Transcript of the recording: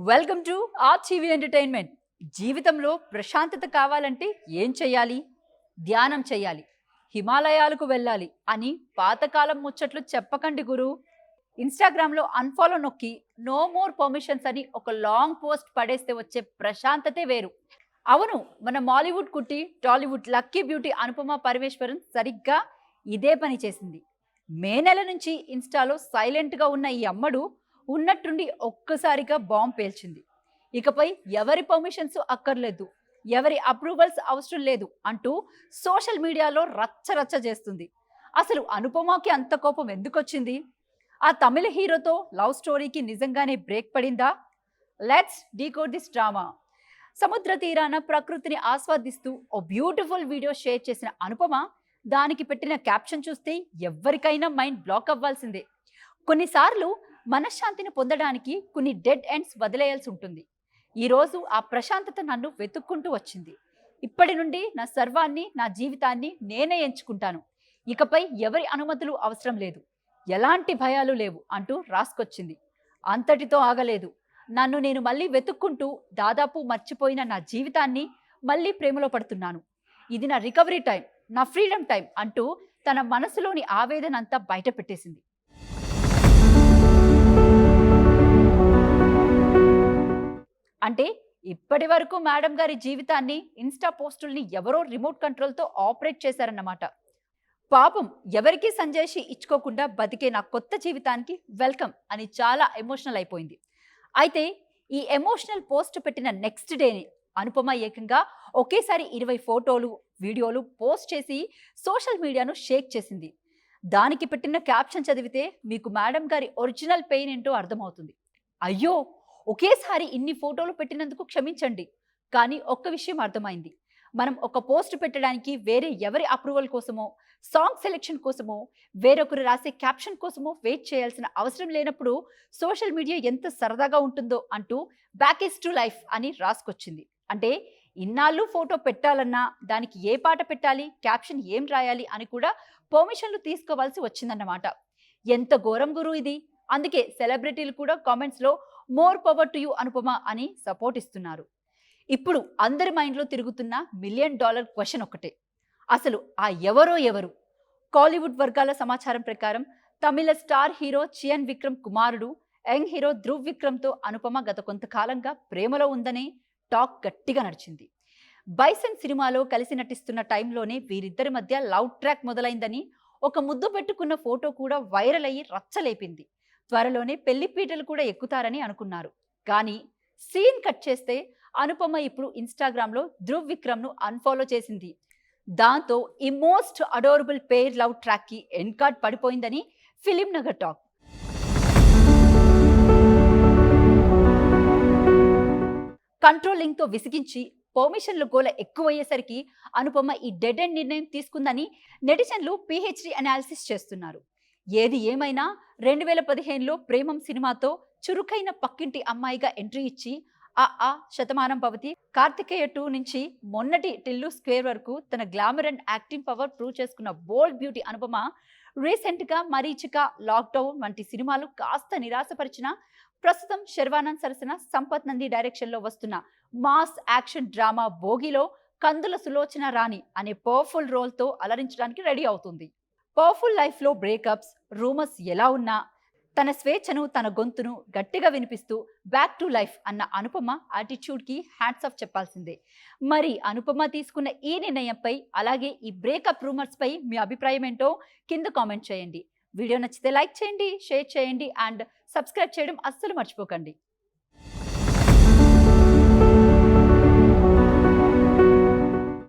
Welcome to RTV entertainment. జీవితంలో ప్రశాంతత కావాలంటే ఏం చేయాలి? ధ్యానం చేయాలి, హిమాలయాలకు వెళ్ళాలి అని పాతకాలం ముచ్చట్లు చెప్పకండి గురు. ఇన్స్టాగ్రామ్లో అన్ఫాలో నొక్కి నో మోర్ పర్మిషన్స్ అని ఒక లాంగ్ పోస్ట్ పడేస్తే వచ్చే ప్రశాంతతే వేరు. అవును, మన మాలీవుడ్ కుట్టి టాలీవుడ్ లక్కీ బ్యూటీ అనుపమ పరమేశ్వరన్ సరిగ్గా ఇదే పని చేసింది. మే నెల నుంచి ఇన్స్టాలో సైలెంట్గా ఉన్న ఈ అమ్మడు ఉన్నట్టుండి ఒక్కసారిగా బాంబ్ పేల్చింది. ఇకపై ఎవరి పర్మిషన్స్ అక్కర్లేదు, ఎవరి అప్రూవల్స్ అవసరం లేదు అంటూ సోషల్ మీడియాలో రచ్చరచ్చ చేస్తుంది. అసలు అనుపమకి అంత కోపం ఎందుకొచ్చింది? ఆ తమిళ హీరోతో లవ్ స్టోరీకి నిజంగానే బ్రేక్ పడిందా? Let's decode this drama. సముద్ర తీరాన ప్రకృతిని ఆస్వాదిస్తూ ఓ బ్యూటిఫుల్ వీడియో షేర్ చేసిన అనుపమ దానికి పెట్టిన క్యాప్షన్ చూస్తే ఎవరికైనా మైండ్ బ్లాక్ అవ్వాల్సిందే. కొన్నిసార్లు మనశ్శాంతిని పొందడానికి కొన్ని డెడ్ ఎండ్స్ వదిలేయాల్సి ఉంటుంది. ఈరోజు ఆ ప్రశాంతత నన్ను వెతుక్కుంటూ వచ్చింది. ఇప్పటి నుండి నా సర్వాన్ని, నా జీవితాన్ని నేనే ఎంచుకుంటాను. ఇకపై ఎవరి అనుమతులు అవసరం లేదు, ఎలాంటి భయాలు లేవు అంటూ రాసుకొచ్చింది. అంతటితో ఆగలేదు. నన్ను నేను మళ్ళీ వెతుక్కుంటూ దాదాపు మర్చిపోయిన నా జీవితాన్ని మళ్ళీ ప్రేమలో పడుతున్నాను. ఇది నా రికవరీ టైం, నా ఫ్రీడమ్ టైం అంటూ తన మనసులోని ఆవేదన అంతా బయట పెట్టేసింది. అంటే ఇప్పటి వరకు మేడం గారి జీవితాన్ని, ఇన్స్టా పోస్టుల్ని ఎవరో రిమోట్ కంట్రోల్తో ఆపరేట్ చేశారన్నమాట. పాపం ఎవరికీ సంజాయిషి ఇచ్చుకోకుండా బతికే నా కొత్త జీవితానికి వెల్కమ్ అని చాలా ఎమోషనల్ అయిపోయింది. అయితే ఈ ఎమోషనల్ పోస్ట్ పెట్టిన నెక్స్ట్ డేని అనుపమ ఏకంగా ఒకేసారి 20 ఫోటోలు, వీడియోలు పోస్ట్ చేసి సోషల్ మీడియాను షేక్ చేసింది. దానికి పెట్టిన క్యాప్షన్ చదివితే మీకు మేడం గారి ఒరిజినల్ పెయిన్ ఏంటో అర్థమవుతుంది. అయ్యో, ఒకేసారి ఇన్ని ఫోటోలు పెట్టినందుకు క్షమించండి, కానీ ఒక్క విషయం అర్థమైంది. మనం ఒక పోస్ట్ పెట్టడానికి వేరే ఎవరి అప్రూవల్ కోసమో, సాంగ్ సెలెక్షన్ కోసమో, వేరొకరు రాసే క్యాప్షన్ కోసమో వెయిట్ చేయాల్సిన అవసరం లేనప్పుడు సోషల్ మీడియా ఎంత సరదాగా ఉంటుందో అంటూ బ్యాకేజ్ టు లైఫ్ అని రాసుకొచ్చింది. అంటే ఇన్నాళ్ళు ఫోటో పెట్టాలన్నా దానికి ఏ పాట పెట్టాలి, క్యాప్షన్ ఏం రాయాలి అని కూడా పర్మిషన్లు తీసుకోవాల్సి వచ్చిందన్నమాట. ఎంత ఘోరం గురు ఇది. అందుకే సెలబ్రిటీలు కూడా కామెంట్స్లో more power to you Anupama అని సపోర్ట్ ఇస్తున్నారు. ఇప్పుడు అందరి మైండ్లో తిరుగుతున్న $1 మిలియన్ క్వశ్చన్ ఒక్కటే, అసలు ఆ ఎవరో ఎవరు? కాలీవుడ్ వర్గాల సమాచారం ప్రకారం తమిళ స్టార్ హీరో చియన్ విక్రమ్ కుమారుడు యంగ్ హీరో ధ్రువ్ విక్రమ్తో అనుపమ గత కొంతకాలంగా ప్రేమలో ఉందనే టాక్ గట్టిగా నడిచింది. బైసన్ సినిమాలో కలిసి నటిస్తున్న టైంలోనే వీరిద్దరి మధ్య లవ్ ట్రాక్ మొదలైందని ఒక ముద్దు పెట్టుకున్న ఫోటో కూడా వైరల్ అయ్యి రచ్చలేపింది. త్వరలోనే పెళ్లి పీటలు కూడా ఎక్కుతారని అనుకున్నారు. కానీ సీన్ కట్ చేస్తే అనుపమ ఇప్పుడు ఇన్స్టాగ్రామ్లో ధ్రువ్ విక్రమ్ను అన్ఫాలో చేసింది. దాంతో ఈ మోస్ట్ అడోరబుల్ పేర్ లవ్ ట్రాక్కి ఎండ్ కార్డ్ పడిపోయిందని ఫిలిం నగర్ టాక్. కంట్రోలింగ్తో విసిగించి పర్మిషన్లు గోల ఎక్కువయ్యేసరికి అనుపమ ఈ డెడ్ ఎండ్ నిర్ణయం తీసుకుందని నెటిజన్లు పిహెచ్డి అనాలిసిస్ చేస్తున్నారు. ఏది ఏమైనా 2015లో ప్రేమం సినిమాతో చురుకైన పక్కింటి అమ్మాయిగా ఎంట్రీ ఇచ్చి ఆ శతమానం భవతి, కార్తికేయ 2 నుంచి మొన్నటి టిల్లు స్క్వేర్ వరకు తన glamour and acting power prove చేసుకున్న బోల్డ్ బ్యూటీ అనుపమ రీసెంట్గా మరీచిక, లాక్డౌన్ వంటి సినిమాలు కాస్త నిరాశపరిచిన ప్రస్తుతం శర్వానంద్ సరసన సంపత్ నంది డైరెక్షన్లో వస్తున్న మాస్ యాక్షన్ డ్రామా భోగిలో కందుల సులోచన రాణి అనే పవర్ఫుల్ రోల్తో అలరించడానికి రెడీ అవుతుంది. పవర్ఫుల్ లైఫ్లో బ్రేకప్స్, రూమర్స్ ఎలా ఉన్నా తన స్వేచ్ఛను, తన గొంతును గట్టిగా వినిపిస్తూ బ్యాక్ టు లైఫ్ అన్న అనుపమ యాటిట్యూడ్కి హ్యాట్స్ ఆఫ్ చెప్పాల్సిందే. మరి అనుపమ తీసుకున్న ఈ నిర్ణయంపై, అలాగే ఈ బ్రేకప్ రూమర్స్పై మీ అభిప్రాయం ఏంటో కింద కామెంట్ చేయండి. వీడియో నచ్చితే లైక్ చేయండి, షేర్ చేయండి అండ్ సబ్స్క్రైబ్ చేయడం అస్సలు మర్చిపోకండి.